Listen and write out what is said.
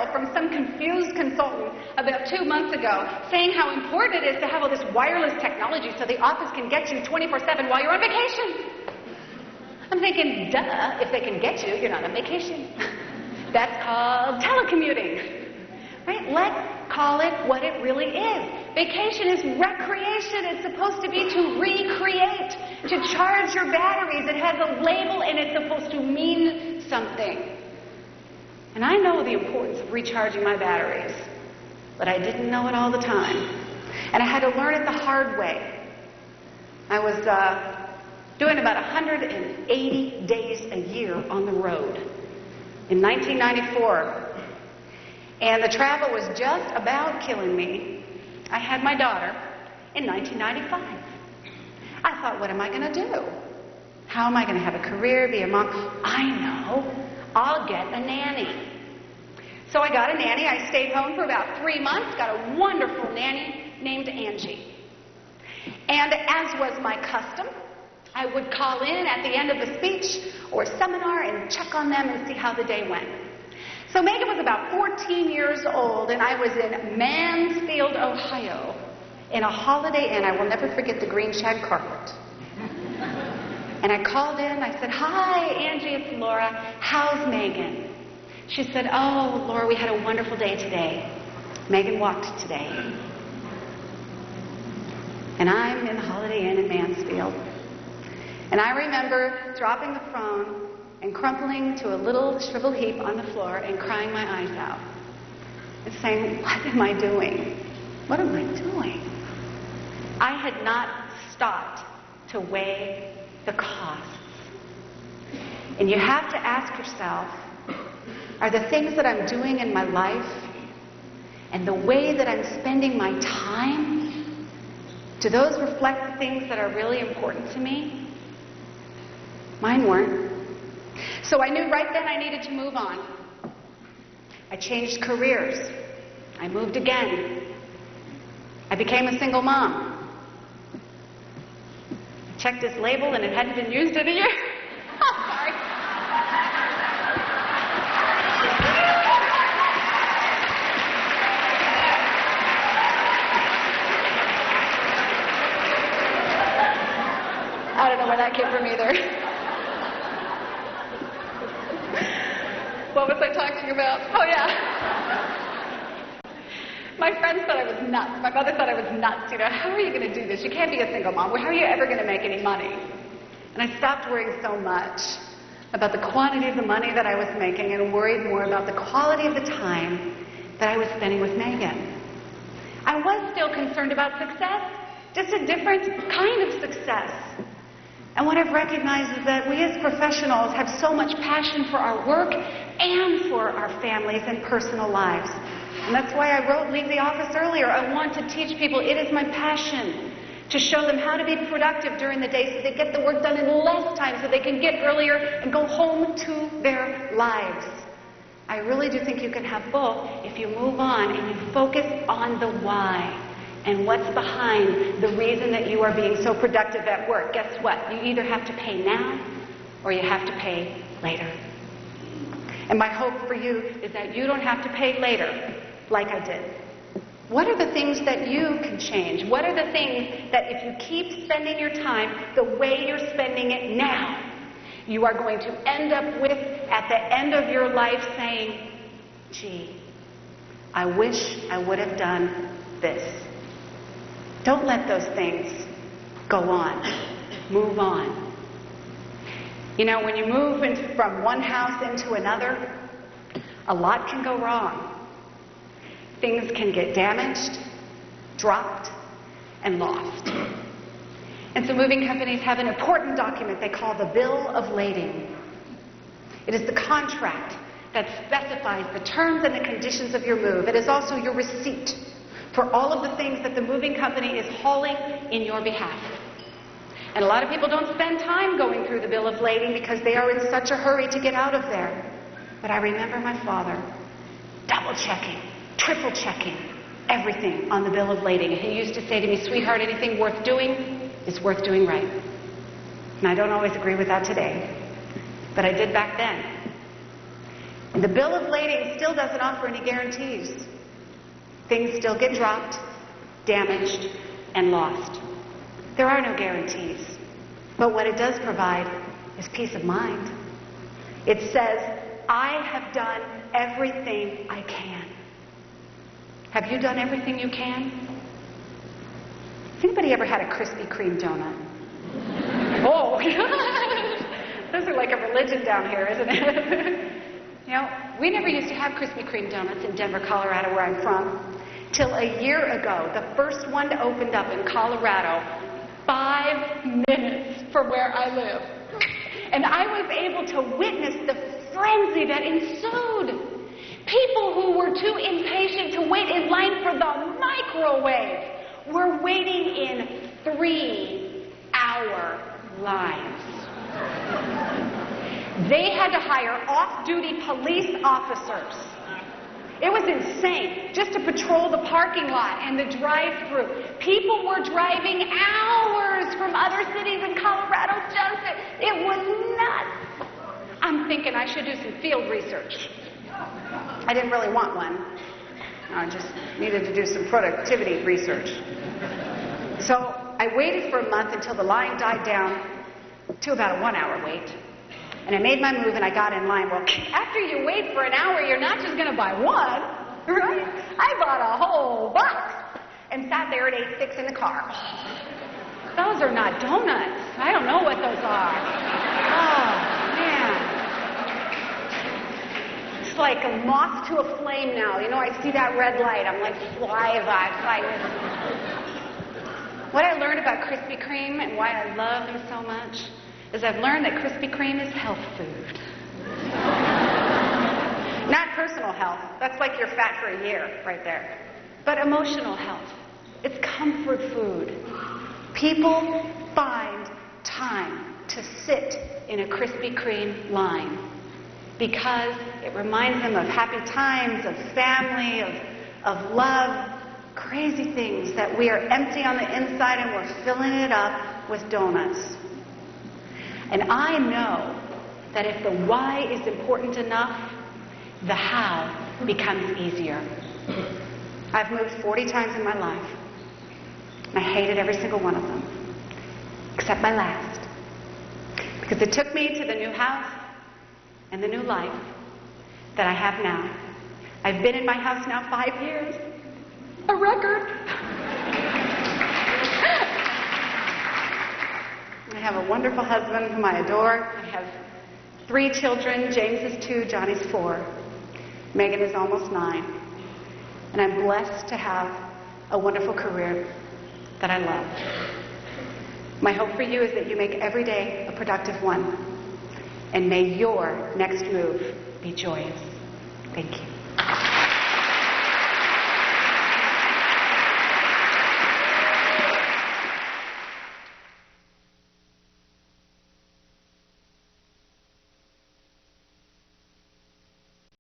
report from some confused consultant about 2 months ago saying how important it is to have all this wireless technology so the office can get you 24/7 while you're on vacation. I'm thinking, duh, if they can get you, you're not on vacation. That's called telecommuting. Right? Let's call it what it really is. Vacation is recreation. It's supposed to be to recreate, to charge your batteries. It has a label and it's supposed to mean something. And I know the importance of recharging my batteries, but I didn't know it all the time. And I had to learn it the hard way. I was doing about 180 days a year on the road in 1994. And the travel was just about killing me. I had my daughter in 1995. I thought, what am I going to do? How am I going to have a career, be a mom? I know. I'll get a nanny. So I got a nanny. I stayed home for about 3 months, got a wonderful nanny named Angie. And as was my custom, I would call in at the end of the speech or seminar and check on them and see how the day went. So Megan was about 14 years old, and I was in Mansfield, Ohio, in a Holiday Inn. I will never forget the green shag carpet. And I called in. I said, "Hi, Angie, it's Laura. How's Megan?" She said, "Oh, Laura, we had a wonderful day today. Megan walked today." And I'm in the Holiday Inn in Mansfield. And I remember dropping the phone and crumpling to a little shriveled heap on the floor and crying my eyes out and saying, what am I doing? What am I doing? I had not stopped to weigh the costs. And you have to ask yourself, are the things that I'm doing in my life and the way that I'm spending my time, do those reflect the things that are really important to me? Mine weren't. So I knew right then I needed to move on. I changed careers. I moved again. I became a single mom. I checked this label and it hadn't been used in a year. Oh, sorry. I don't know where that came from either. What was I talking about? Oh, yeah. My friends thought I was nuts. My mother thought I was nuts. You know, how are you going to do this? You can't be a single mom. How are you ever going to make any money? And I stopped worrying so much about the quantity of the money that I was making and worried more about the quality of the time that I was spending with Megan. I was still concerned about success, just a different kind of success. And what I've recognized is that we as professionals have so much passion for our work and for our families and personal lives. And that's why I wrote Leave the Office earlier. I want to teach people, it is my passion to show them how to be productive during the day so they get the work done in less time, so they can get earlier and go home to their lives. I really do think you can have both if you move on and you focus on the why. And what's behind the reason that you are being so productive at work? Guess what? You either have to pay now or you have to pay later. And my hope for you is that you don't have to pay later like I did. What are the things that you can change? What are the things that if you keep spending your time the way you're spending it now, you are going to end up with at the end of your life saying, gee, I wish I would have done this. Don't let those things go on. Move on. You know, when you move from one house into another, a lot can go wrong. Things can get damaged, dropped, and lost. And so moving companies have an important document they call the Bill of Lading. It is the contract that specifies the terms and the conditions of your move. It is also your receipt for all of the things that the moving company is hauling in your behalf. And a lot of people don't spend time going through the Bill of Lading because they are in such a hurry to get out of there. But I remember my father double-checking, triple-checking everything on the Bill of Lading. And he used to say to me, sweetheart, anything worth doing is worth doing right. And I don't always agree with that today, but I did back then. And the bill of lading still doesn't offer any guarantees. Things still get dropped, damaged, and lost. There are no guarantees. But what it does provide is peace of mind. It says, I have done everything I can. Have you done everything you can? Has anybody ever had a Krispy Kreme donut? Oh, those are like a religion down here, isn't it? You know, we never used to have Krispy Kreme donuts in Denver, Colorado, where I'm from, till a year ago. The first one opened up in Colorado, 5 minutes from where I live. And I was able to witness the frenzy that ensued. People who were too impatient to wait in line for the microwave were waiting in 3-hour lines. They had to hire off-duty police officers. It was insane, just to patrol the parking lot and the drive-thru. People were driving hours from other cities in Colorado it was nuts. I'm thinking I should do some field research. I didn't really want one. I just needed to do some productivity research. So I waited for a month until the line died down to about a 1-hour wait. And I made my move and I got in line. Well, after you wait for an hour, you're not just going to buy one, right? I bought a whole box and sat there and ate 6 in the car. Those are not donuts. I don't know what those are. Oh, man. It's like a moth to a flame now. You know, I see that red light. I'm like, fly by. What I learned about Krispy Kreme and why I love them so much is I've learned that Krispy Kreme is health food. Not personal health. That's like you're fat for a year right there. But emotional health. It's comfort food. People find time to sit in a Krispy Kreme line because it reminds them of happy times, of family, of love, crazy things that we are empty on the inside and we're filling it up with donuts. And I know that if the why is important enough, the how becomes easier. I've moved 40 times in my life. I hated every single one of them, except my last. Because it took me to the new house and the new life that I have now. I've been in my house now 5 years. A record. I have a wonderful husband whom I adore. I have 3 children. James is 2, Johnny's 4. Megan is almost 9. And I'm blessed to have a wonderful career that I love. My hope for you is that you make every day a productive one. And may your next move be joyous. Thank you.